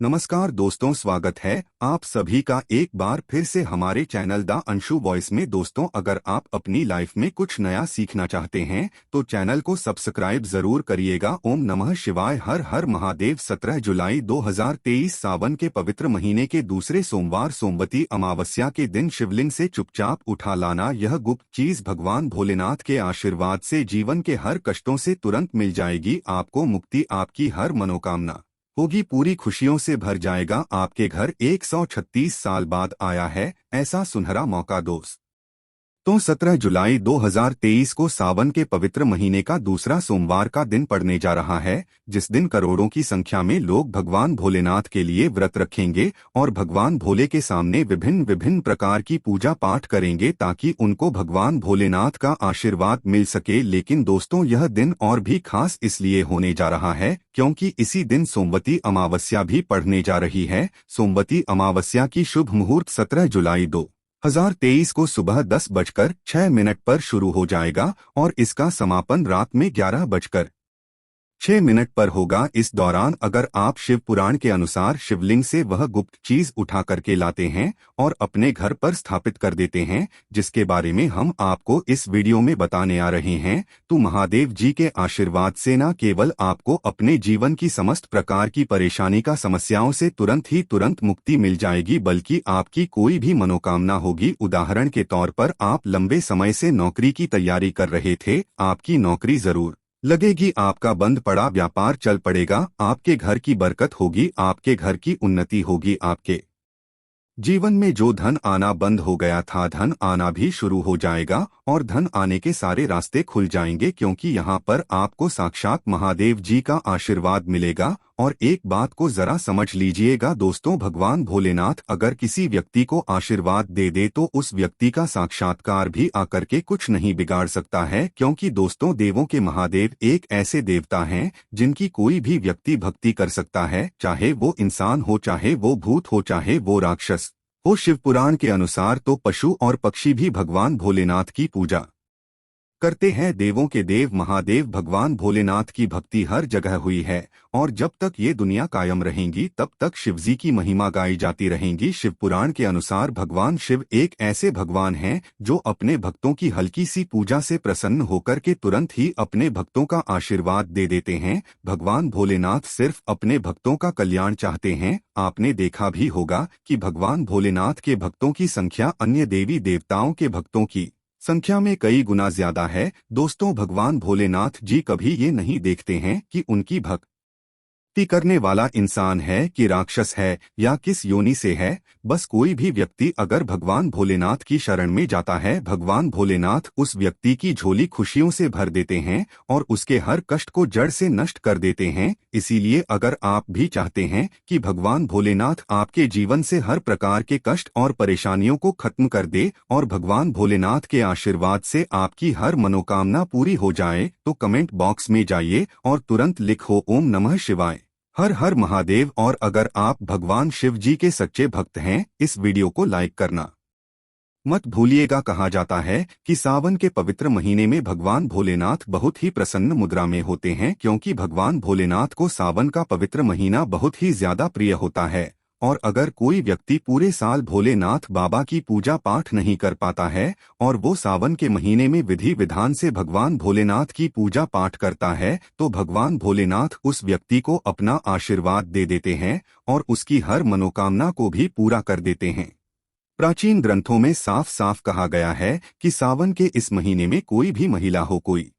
नमस्कार दोस्तों, स्वागत है आप सभी का एक बार फिर से हमारे चैनल द अंशु वॉइस में। दोस्तों, अगर आप अपनी लाइफ में कुछ नया सीखना चाहते हैं तो चैनल को सब्सक्राइब जरूर करिएगा। ओम नमः शिवाय, हर हर महादेव। 17 जुलाई 2023 सावन के पवित्र महीने के दूसरे सोमवार सोमवती अमावस्या के दिन शिवलिंग से चुपचाप उठा लाना यह गुप्त चीज भगवान भोलेनाथ के आशीर्वाद से जीवन के हर कष्टों से तुरंत मिल जाएगी। आपको मुक्ति, आपकी हर मनोकामना होगी पूरी, खुशियों से भर जाएगा। आपके घर 136 साल बाद आया है ऐसा सुनहरा मौका दोस्त। तो 17 जुलाई 2023 को सावन के पवित्र महीने का दूसरा सोमवार का दिन पड़ने जा रहा है, जिस दिन करोड़ों की संख्या में लोग भगवान भोलेनाथ के लिए व्रत रखेंगे और भगवान भोले के सामने विभिन्न विभिन्न प्रकार की पूजा पाठ करेंगे ताकि उनको भगवान भोलेनाथ का आशीर्वाद मिल सके। लेकिन दोस्तों, यह दिन और भी खास इसलिए होने जा रहा है क्योंकि इसी दिन सोमवती अमावस्या भी पड़ने जा रही है। सोमवती अमावस्या की शुभ मुहूर्त 17 जुलाई 2023 को सुबह 10:06 पर शुरू हो जाएगा और इसका समापन रात में 11:06 पर होगा। इस दौरान अगर आप शिव पुराण के अनुसार शिवलिंग से वह गुप्त चीज उठा करके लाते हैं और अपने घर पर स्थापित कर देते हैं, जिसके बारे में हम आपको इस वीडियो में बताने आ रहे हैं, तो महादेव जी के आशीर्वाद से न केवल आपको अपने जीवन की समस्त प्रकार की परेशानी का समस्याओं से तुरंत मुक्ति मिल जाएगी, बल्कि आपकी कोई भी मनोकामना होगी। उदाहरण के तौर पर आप लंबे समय से नौकरी की तैयारी कर रहे थे, आपकी नौकरी जरूर लगेगी, आपका बंद पड़ा व्यापार चल पड़ेगा, आपके घर की बरकत होगी, आपके घर की उन्नति होगी, आपके जीवन में जो धन आना बंद हो गया था धन आना भी शुरू हो जाएगा और धन आने के सारे रास्ते खुल जाएंगे, क्योंकि यहाँ पर आपको साक्षात महादेव जी का आशीर्वाद मिलेगा। और एक बात को जरा समझ लीजिएगा दोस्तों, भगवान भोलेनाथ अगर किसी व्यक्ति को आशीर्वाद दे दे तो उस व्यक्ति का साक्षात्कार भी आकर के कुछ नहीं बिगाड़ सकता है, क्योंकि दोस्तों देवों के महादेव एक ऐसे देवता हैं जिनकी कोई भी व्यक्ति भक्ति कर सकता है, चाहे वो इंसान हो, चाहे वो भूत हो, चाहे वो राक्षस हो। शिव पुराण के अनुसार तो पशु और पक्षी भी भगवान भोलेनाथ की पूजा करते हैं। देवों के देव महादेव भगवान भोलेनाथ की भक्ति हर जगह हुई है और जब तक ये दुनिया कायम रहेंगी तब तक शिवजी की महिमा गाई जाती रहेंगी। शिव पुराण के अनुसार भगवान शिव एक ऐसे भगवान हैं जो अपने भक्तों की हल्की सी पूजा से प्रसन्न होकर के तुरंत ही अपने भक्तों का आशीर्वाद दे देते हैं। भगवान भोलेनाथ सिर्फ अपने भक्तों का कल्याण चाहते हैं। आपने देखा भी होगा कि भगवान भोलेनाथ के भक्तों की संख्या अन्य देवी देवताओं के भक्तों की संख्या में कई गुना ज्यादा है। दोस्तों, भगवान भोलेनाथ जी कभी ये नहीं देखते हैं कि उनकी भक्ति करने वाला इंसान है कि राक्षस है या किस योनि से है। बस कोई भी व्यक्ति अगर भगवान भोलेनाथ की शरण में जाता है, भगवान भोलेनाथ उस व्यक्ति की झोली खुशियों से भर देते हैं और उसके हर कष्ट को जड़ से नष्ट कर देते हैं। इसीलिए अगर आप भी चाहते हैं कि भगवान भोलेनाथ आपके जीवन से हर प्रकार के कष्ट और परेशानियों को खत्म कर दे और भगवान भोलेनाथ के आशीर्वाद से आपकी हर मनोकामना पूरी हो जाए, तो कमेंट बॉक्स में जाइए और तुरंत लिखो ओम नमः शिवाय, हर हर महादेव। और अगर आप भगवान शिव जी के सच्चे भक्त हैं, इस वीडियो को लाइक करना मत भूलिएगा। कहा जाता है कि सावन के पवित्र महीने में भगवान भोलेनाथ बहुत ही प्रसन्न मुद्रा में होते हैं, क्योंकि भगवान भोलेनाथ को सावन का पवित्र महीना बहुत ही ज्यादा प्रिय होता है। और अगर कोई व्यक्ति पूरे साल भोलेनाथ बाबा की पूजा पाठ नहीं कर पाता है और वो सावन के महीने में विधि विधान से भगवान भोलेनाथ की पूजा पाठ करता है, तो भगवान भोलेनाथ उस व्यक्ति को अपना आशीर्वाद दे देते हैं और उसकी हर मनोकामना को भी पूरा कर देते हैं। प्राचीन ग्रंथों में साफ साफ कहा गया है कि सावन के इस महीने में कोई भी महिला हो, कोई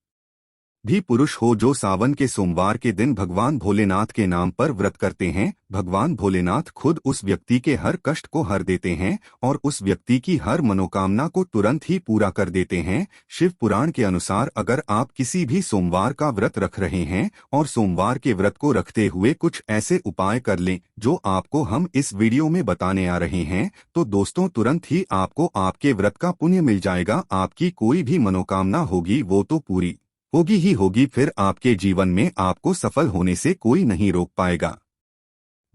भी पुरुष हो, जो सावन के सोमवार के दिन भगवान भोलेनाथ के नाम पर व्रत करते हैं, भगवान भोलेनाथ खुद उस व्यक्ति के हर कष्ट को हर देते हैं और उस व्यक्ति की हर मनोकामना को तुरंत ही पूरा कर देते हैं। शिव पुराण के अनुसार अगर आप किसी भी सोमवार का व्रत रख रहे हैं और सोमवार के व्रत को रखते हुए कुछ ऐसे उपाय कर लें जो आपको हम इस वीडियो में बताने आ रहे हैं, तो दोस्तों तुरंत ही आपको आपके व्रत का पुण्य मिल जाएगा। आपकी कोई भी मनोकामना होगी वो तो पूरी होगी ही होगी, फिर आपके जीवन में आपको सफल होने से कोई नहीं रोक पाएगा।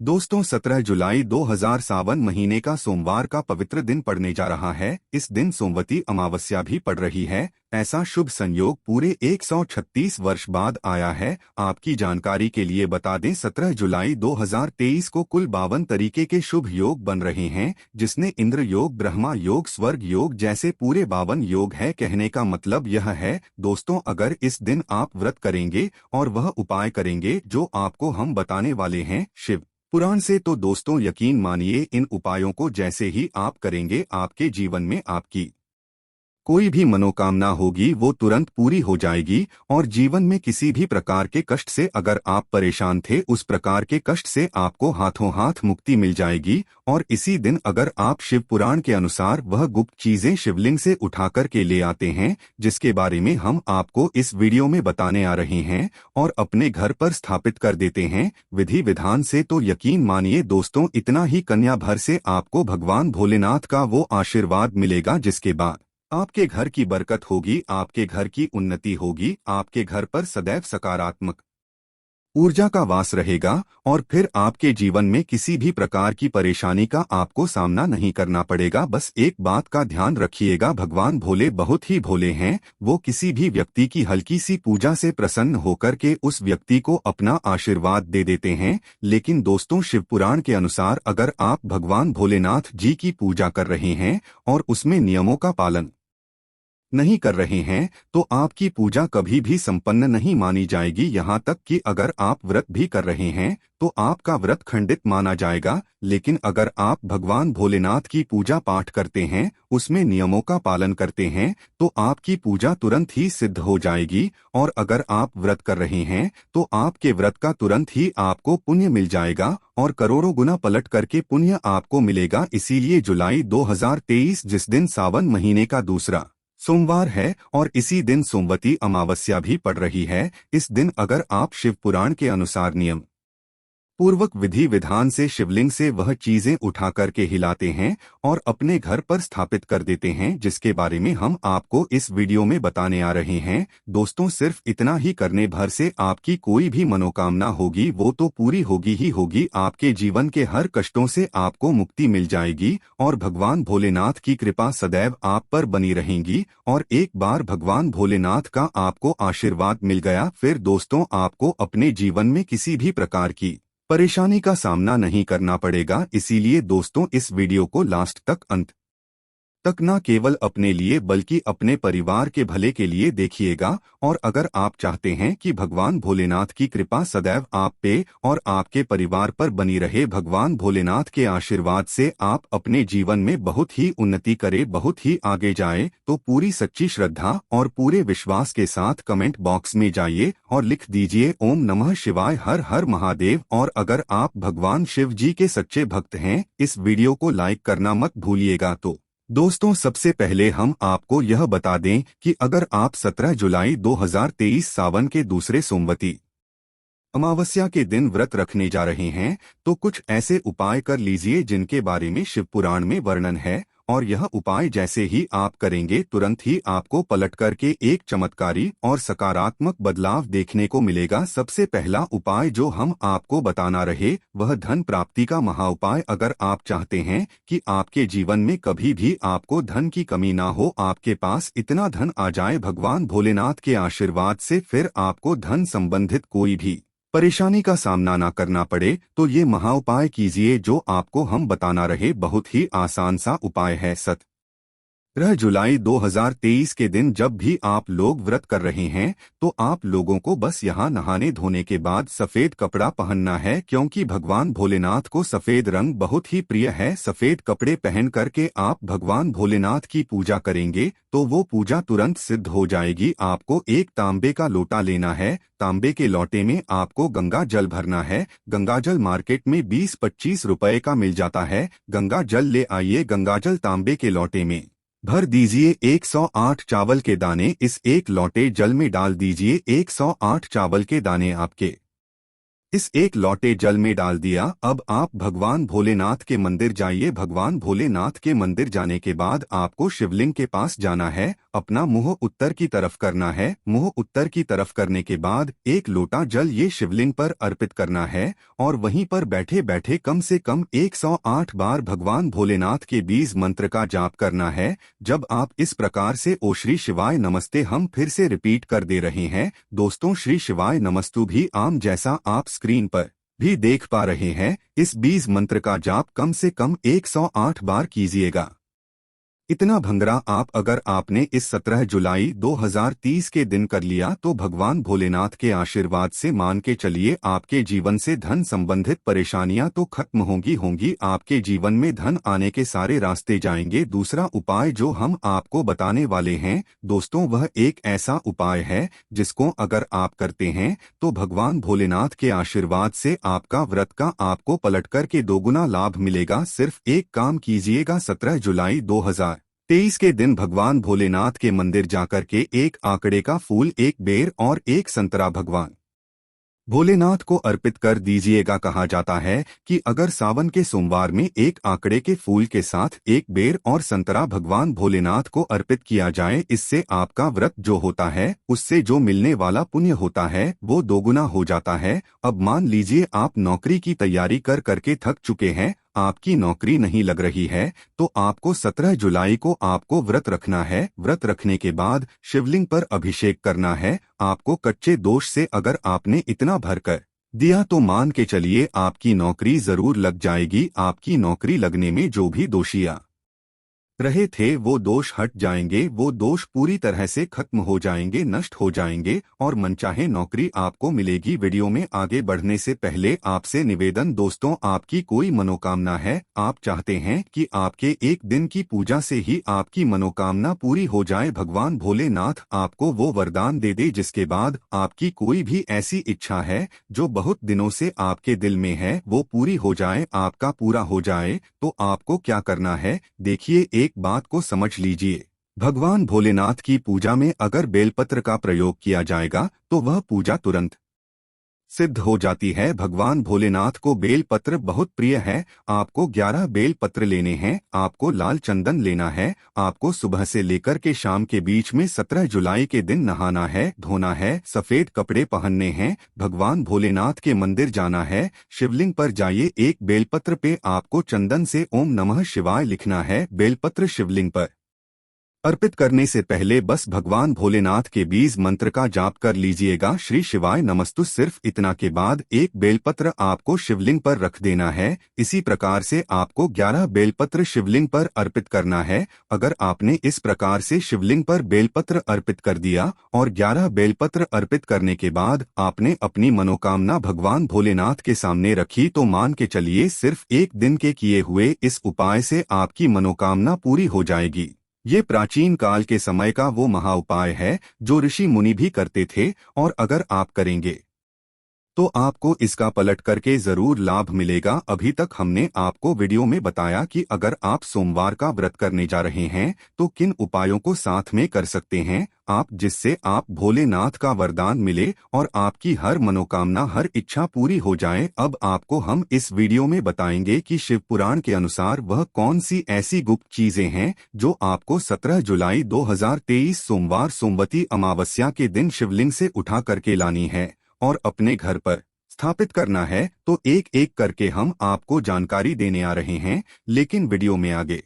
दोस्तों 17 जुलाई 2000 सावन महीने का सोमवार का पवित्र दिन पड़ने जा रहा है। इस दिन सोमवती अमावस्या भी पड़ रही है। ऐसा शुभ संयोग पूरे 136 वर्ष बाद आया है। आपकी जानकारी के लिए बता दें 17 जुलाई 2023 को कुल 52 तरीके के शुभ योग बन रहे हैं, जिसने इंद्र योग, ब्रह्मा योग, स्वर्ग योग जैसे पूरे 52 योग है। कहने का मतलब यह है दोस्तों, अगर इस दिन आप व्रत करेंगे और वह उपाय करेंगे जो आपको हम बताने वाले हैं शिव पुराण से, तो दोस्तों यकीन मानिए इन उपायों को जैसे ही आप करेंगे आपके जीवन में आपकी कोई भी मनोकामना होगी वो तुरंत पूरी हो जाएगी। और जीवन में किसी भी प्रकार के कष्ट से अगर आप परेशान थे, उस प्रकार के कष्ट से आपको हाथों हाथ मुक्ति मिल जाएगी। और इसी दिन अगर आप शिव पुराण के अनुसार वह गुप्त चीजें शिवलिंग से उठाकर के ले आते हैं, जिसके बारे में हम आपको इस वीडियो में बताने आ रहे हैं, और अपने घर पर स्थापित कर देते हैं विधि विधान से, तो यकीन मानिए दोस्तों इतना ही कन्या भर से आपको भगवान भोलेनाथ का वो आशीर्वाद मिलेगा, जिसके बाद आपके घर की बरकत होगी, आपके घर की उन्नति होगी, आपके घर पर सदैव सकारात्मक ऊर्जा का वास रहेगा। और फिर आपके जीवन में किसी भी प्रकार की परेशानी का आपको सामना नहीं करना पड़ेगा। बस एक बात का ध्यान रखिएगा, भगवान भोले बहुत ही भोले हैं। वो किसी भी व्यक्ति की हल्की सी पूजा से प्रसन्न होकर के उस व्यक्ति को अपना आशीर्वाद दे देते हैं। लेकिन दोस्तों शिव पुराण के अनुसार अगर आप भगवान भोलेनाथ जी की पूजा कर रहे हैं और उसमें नियमों का पालन नहीं कर रहे हैं, तो आपकी पूजा कभी भी संपन्न नहीं मानी जाएगी। यहाँ तक कि अगर आप व्रत भी कर रहे हैं तो आपका व्रत खंडित माना जाएगा। लेकिन अगर आप भगवान भोलेनाथ की पूजा पाठ करते हैं, उसमें नियमों का पालन करते हैं, तो आपकी पूजा तुरंत ही सिद्ध हो जाएगी। और अगर आप व्रत कर रहे हैं तो आपके व्रत का तुरंत ही आपको पुण्य मिल जाएगा और करोड़ों गुना पलट करके पुण्य आपको मिलेगा। इसीलिए जुलाई 2023 जिस दिन सावन महीने का दूसरा सोमवार है और इसी दिन सोमवती अमावस्या भी पड़ रही है, इस दिन अगर आप शिव पुराण के अनुसार नियम पूर्वक विधि विधान से शिवलिंग से वह चीजें उठा करके हिलाते हैं और अपने घर पर स्थापित कर देते हैं, जिसके बारे में हम आपको इस वीडियो में बताने आ रहे हैं। दोस्तों सिर्फ इतना ही करने भर से आपकी कोई भी मनोकामना होगी वो तो पूरी होगी ही होगी। आपके जीवन के हर कष्टों से आपको मुक्ति मिल जाएगी और भगवान भोलेनाथ की कृपा सदैव आप पर बनी रहेगी। और एक बार भगवान भोलेनाथ का आपको आशीर्वाद मिल गया, फिर दोस्तों आपको अपने जीवन में किसी भी प्रकार की परेशानी का सामना नहीं करना पड़ेगा। इसीलिए दोस्तों इस वीडियो को लास्ट तक अंत तक न केवल अपने लिए बल्कि अपने परिवार के भले के लिए देखिएगा। और अगर आप चाहते हैं कि भगवान भोलेनाथ की कृपा सदैव आप पे और आपके परिवार पर बनी रहे, भगवान भोलेनाथ के आशीर्वाद से आप अपने जीवन में बहुत ही उन्नति करें, बहुत ही आगे जाए, तो पूरी सच्ची श्रद्धा और पूरे विश्वास के साथ कमेंट बॉक्स में जाइए और लिख दीजिए ओम नमः शिवाय, हर हर महादेव। और अगर आप भगवान शिव जी के सच्चे भक्त हैं, इस वीडियो को लाइक करना मत भूलिएगा। तो दोस्तों सबसे पहले हम आपको यह बता दें कि अगर आप 17 जुलाई 2023 सावन के दूसरे सोमवती अमावस्या के दिन व्रत रखने जा रहे हैं, तो कुछ ऐसे उपाय कर लीजिए जिनके बारे में शिव पुराण में वर्णन है। और यह उपाय जैसे ही आप करेंगे तुरंत ही आपको पलट करके एक चमत्कारी और सकारात्मक बदलाव देखने को मिलेगा। सबसे पहला उपाय जो हम आपको बताना रहे वह धन प्राप्ति का महाउपाय। अगर आप चाहते हैं कि आपके जीवन में कभी भी आपको धन की कमी ना हो, आपके पास इतना धन आ जाए भगवान भोलेनाथ के आशीर्वाद से, फिर आपको धन संबंधित कोई भी परेशानी का सामना ना करना पड़े, तो ये महाउपाय कीजिए जो आपको हम बताना रहे। बहुत ही आसान सा उपाय है। 17 जुलाई 2023 के दिन जब भी आप लोग व्रत कर रहे हैं, तो आप लोगों को बस यहाँ नहाने धोने के बाद सफेद कपड़ा पहनना है, क्योंकि भगवान भोलेनाथ को सफेद रंग बहुत ही प्रिय है। सफेद कपड़े पहन करके आप भगवान भोलेनाथ की पूजा करेंगे तो वो पूजा तुरंत सिद्ध हो जाएगी। आपको एक तांबे का लोटा लेना है, तांबे के लोटे में आपको गंगा जल भरना है। गंगा जल मार्केट में 20-25 रुपए का मिल जाता है। गंगा जल ले आइए, गंगा जल तांबे के लोटे में भर दीजिए। 108 चावल के दाने इस एक लोटे जल में डाल दीजिए। 108 चावल के दाने आपके इस एक लोटे जल में डाल दिया। अब आप भगवान भोलेनाथ के मंदिर जाइए। भगवान भोलेनाथ के मंदिर जाने के बाद आपको शिवलिंग के पास जाना है। अपना मुंह उत्तर की तरफ करना है। मुंह उत्तर की तरफ करने के बाद एक लोटा जल ये शिवलिंग पर अर्पित करना है और वहीं पर बैठे बैठे कम से कम 108 बार भगवान भोलेनाथ के बीज मंत्र का जाप करना है। जब आप इस प्रकार से ओ श्री शिवाय नमस्ते हम फिर से रिपीट कर दे रहे हैं। दोस्तों, श्री शिवाय नमस्तु भी आम जैसा आप स्क्रीन पर भी देख पा रहे हैं। इस बीज मंत्र का जाप कम से कम 108 बार कीजिएगा। इतना भंगरा आप अगर आपने इस 17 जुलाई 2030 के दिन कर लिया तो भगवान भोलेनाथ के आशीर्वाद से मान के चलिए आपके जीवन से धन संबंधित परेशानियां तो खत्म होंगी। आपके जीवन में धन आने के सारे रास्ते जाएंगे। दूसरा उपाय जो हम आपको बताने वाले हैं दोस्तों, वह एक ऐसा उपाय है जिसको अगर आप करते हैं तो भगवान भोलेनाथ के आशीर्वाद से आपका व्रत का आपको पलट कर के दोगुना लाभ मिलेगा। सिर्फ एक काम कीजिएगा, 17 जुलाई 2023 के दिन भगवान भोलेनाथ के मंदिर जाकर के एक आंकड़े का फूल, एक बेर और एक संतरा भगवान भोलेनाथ को अर्पित कर दीजिएगा। कहा जाता है कि अगर सावन के सोमवार में एक आंकड़े के फूल के साथ एक बेर और संतरा भगवान भोलेनाथ को अर्पित किया जाए, इससे आपका व्रत जो होता है उससे जो मिलने वाला पुण्य होता है वो दोगुना हो जाता है। अब मान लीजिए आप नौकरी की तैयारी कर करके थक चुके हैं, आपकी नौकरी नहीं लग रही है, तो आपको 17 जुलाई को आपको व्रत रखना है। व्रत रखने के बाद शिवलिंग पर अभिषेक करना है। आपको कच्चे दोष से अगर आपने इतना भरकर दिया तो मान के चलिए आपकी नौकरी जरूर लग जाएगी। आपकी नौकरी लगने में जो भी दोषियां रहे थे वो दोष हट जाएंगे, वो दोष पूरी तरह से खत्म हो जाएंगे, नष्ट हो जाएंगे और मनचाहे नौकरी आपको मिलेगी। वीडियो में आगे बढ़ने से पहले आपसे निवेदन दोस्तों, आपकी कोई मनोकामना है, आप चाहते हैं कि आपके एक दिन की पूजा से ही आपकी मनोकामना पूरी हो जाए, भगवान भोलेनाथ आपको वो वरदान दे दे जिसके बाद आपकी कोई भी ऐसी इच्छा है जो बहुत दिनों से आपके दिल में है वो पूरी हो जाए, आपका पूरा हो जाए, तो आपको क्या करना है देखिए, एक बात को समझ लीजिए। भगवान भोलेनाथ की पूजा में अगर बेलपत्र का प्रयोग किया जाएगा तो वह पूजा तुरंत सिद्ध हो जाती है। भगवान भोलेनाथ को बेलपत्र बहुत प्रिय है। आपको 11 बेलपत्र लेने हैं। आपको लाल चंदन लेना है। आपको सुबह से लेकर के शाम के बीच में 17 जुलाई के दिन नहाना है, धोना है, सफेद कपड़े पहनने हैं, भगवान भोलेनाथ के मंदिर जाना है, शिवलिंग पर जाइए, एक बेलपत्र पे आपको चंदन से ओम नमः शिवाय लिखना है। बेलपत्र शिवलिंग पर अर्पित करने से पहले बस भगवान भोलेनाथ के बीज मंत्र का जाप कर लीजिएगा, श्री शिवाय नमस्तु। सिर्फ इतना के बाद एक बेलपत्र आपको शिवलिंग पर रख देना है। इसी प्रकार से आपको 11 बेलपत्र शिवलिंग पर अर्पित करना है। अगर आपने इस प्रकार से शिवलिंग पर बेलपत्र अर्पित कर दिया और 11 बेलपत्र अर्पित करने के बाद आपने अपनी मनोकामना भगवान भोलेनाथ के सामने रखी तो मान के चलिए सिर्फ एक दिन के किए हुए इस उपाय से आपकी मनोकामना पूरी हो जाएगी। ये प्राचीन काल के समय का वो महा उपाय है जो ऋषि मुनि भी करते थे और अगर आप करेंगे तो आपको इसका पलट करके जरूर लाभ मिलेगा। अभी तक हमने आपको वीडियो में बताया कि अगर आप सोमवार का व्रत करने जा रहे हैं तो किन उपायों को साथ में कर सकते हैं आप, जिससे आप भोलेनाथ का वरदान मिले और आपकी हर मनोकामना, हर इच्छा पूरी हो जाए। अब आपको हम इस वीडियो में बताएंगे कि शिव पुराण के अनुसार वह कौन सी ऐसी गुप्त चीजें हैं जो आपको 17 जुलाई 2023 सोमवार सोमवती अमावस्या के दिन शिवलिंग से उठा करके लानी है और अपने घर पर स्थापित करना है। तो एक एक करके हम आपको जानकारी देने आ रहे हैं, लेकिन वीडियो में आगे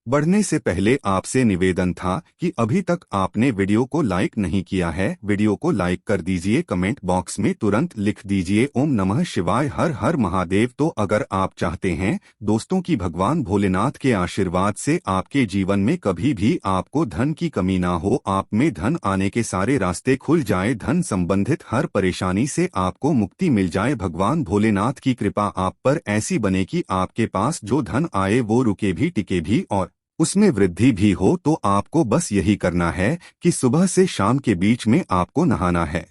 बढ़ने से पहले आपसे निवेदन था कि अभी तक आपने वीडियो को लाइक नहीं किया है, वीडियो को लाइक कर दीजिए। कमेंट बॉक्स में तुरंत लिख दीजिए ओम नमः शिवाय, हर हर महादेव। तो अगर आप चाहते हैं दोस्तों कि भगवान भोलेनाथ के आशीर्वाद से आपके जीवन में कभी भी आपको धन की कमी ना हो, आप में धन आने के सारे रास्ते खुल जाए, धन संबंधित हर परेशानी से आपको मुक्ति मिल जाए, भगवान भोलेनाथ की कृपा आप पर ऐसी बने कि आपके पास जो धन आए वो रुके भी, टिके भी और उसमें वृद्धि भी हो, तो आपको बस यही करना है कि सुबह से शाम के बीच में आपको नहाना है।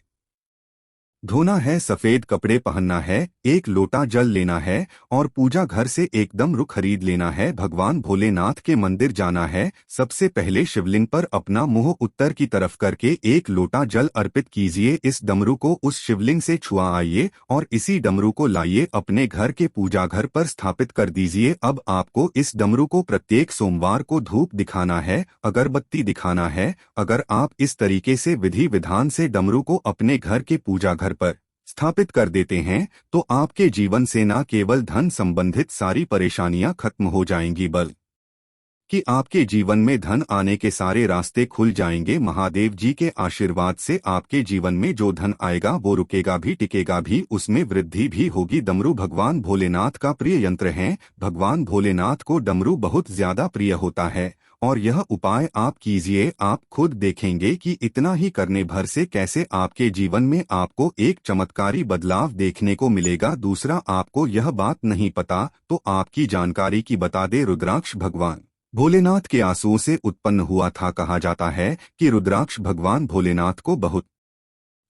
धोना है, सफेद कपड़े पहनना है, एक लोटा जल लेना है और पूजा घर से एकदम रुख खरीद लेना है। भगवान भोलेनाथ के मंदिर जाना है। सबसे पहले शिवलिंग पर अपना मुंह उत्तर की तरफ करके एक लोटा जल अर्पित कीजिए। इस डमरू को उस शिवलिंग से छुआ आइए और इसी डमरू को लाइए अपने घर के पूजा घर पर स्थापित कर दीजिए। अब आपको इस डमरू को प्रत्येक सोमवार को धूप दिखाना है, अगरबत्ती दिखाना है। अगर आप इस तरीके से विधि विधान से डमरू को अपने घर के पूजा घर पर स्थापित कर देते हैं तो आपके जीवन से न केवल धन संबंधित सारी परेशानियां खत्म हो जाएंगी बल्कि आपके जीवन में धन आने के सारे रास्ते खुल जाएंगे। महादेव जी के आशीर्वाद से आपके जीवन में जो धन आएगा वो रुकेगा भी, टिकेगा भी, उसमें वृद्धि भी होगी। डमरू भगवान भोलेनाथ का प्रिय यंत्र है। भगवान भोलेनाथ को डमरू बहुत ज्यादा प्रिय होता है और यह उपाय आप कीजिए, आप खुद देखेंगे कि इतना ही करने भर से कैसे आपके जीवन में आपको एक चमत्कारी बदलाव देखने को मिलेगा। दूसरा, आपको यह बात नहीं पता तो आपकी जानकारी की बता दे, रुद्राक्ष भगवान भोलेनाथ के आंसुओं से उत्पन्न हुआ था। कहा जाता है कि रुद्राक्ष भगवान भोलेनाथ को बहुत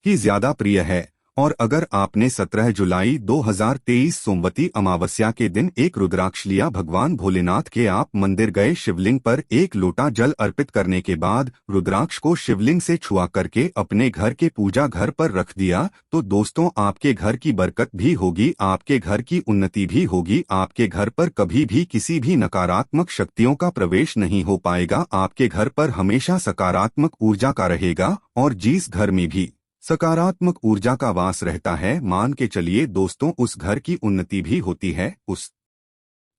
ही ज्यादा प्रिय है। और अगर आपने 17 जुलाई 2023 सोमवती अमावस्या के दिन एक रुद्राक्ष लिया, भगवान भोलेनाथ के आप मंदिर गए, शिवलिंग पर एक लोटा जल अर्पित करने के बाद रुद्राक्ष को शिवलिंग से छुआ करके अपने घर के पूजा घर पर रख दिया तो दोस्तों आपके घर की बरकत भी होगी, आपके घर की उन्नति भी होगी। आपके घर पर कभी भी किसी भी नकारात्मक शक्तियों का प्रवेश नहीं हो पाएगा। आपके घर पर हमेशा सकारात्मक ऊर्जा का रहेगा और जिस घर में भी सकारात्मक ऊर्जा का वास रहता है, मान के चलिए दोस्तों, उस घर की उन्नति भी होती है, उस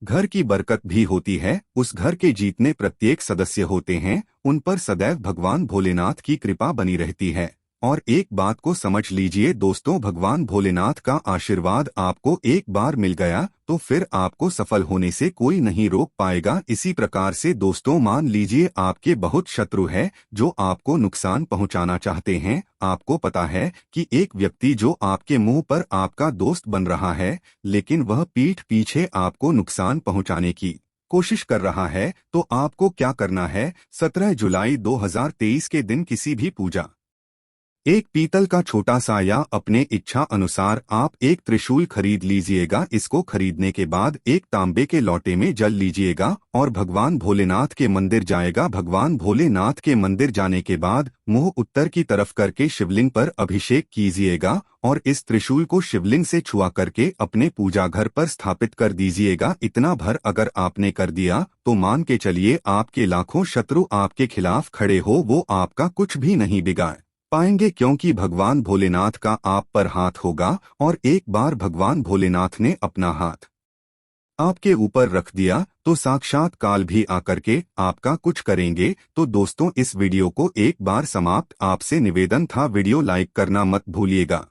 घर की बरकत भी होती है। उस घर के जितने प्रत्येक सदस्य होते हैं उन पर सदैव भगवान भोलेनाथ की कृपा बनी रहती है। और एक बात को समझ लीजिए दोस्तों, भगवान भोलेनाथ का आशीर्वाद आपको एक बार मिल गया तो फिर आपको सफल होने से कोई नहीं रोक पाएगा। इसी प्रकार से दोस्तों, मान लीजिए आपके बहुत शत्रु हैं जो आपको नुकसान पहुंचाना चाहते हैं। आपको पता है कि एक व्यक्ति जो आपके मुंह पर आपका दोस्त बन रहा है लेकिन वह पीठ पीछे आपको नुकसान पहुंचाने की कोशिश कर रहा है, तो आपको क्या करना है? 17 जुलाई 2023 के दिन किसी भी पूजा एक पीतल का छोटा सा या अपने इच्छा अनुसार आप एक त्रिशूल खरीद लीजिएगा। इसको खरीदने के बाद एक तांबे के लोटे में जल लीजिएगा और भगवान भोलेनाथ के मंदिर जाएगा। भगवान भोलेनाथ के मंदिर जाने के बाद मुंह उत्तर की तरफ करके शिवलिंग पर अभिषेक कीजिएगा और इस त्रिशूल को शिवलिंग से छुआ करके अपने पूजा घर पर स्थापित कर दीजिएगा। इतना भर अगर आपने कर दिया तो मान के चलिए आपके लाखों शत्रु आपके खिलाफ खड़े हो, वो आपका कुछ भी नहीं बिगाड़ पाएंगे, क्योंकि भगवान भोलेनाथ का आप पर हाथ होगा। और एक बार भगवान भोलेनाथ ने अपना हाथ आपके ऊपर रख दिया तो साक्षात काल भी आकर के आपका कुछ करेंगे। तो दोस्तों, इस वीडियो को एक बार समाप्त। आपसे निवेदन था, वीडियो लाइक करना मत भूलिएगा।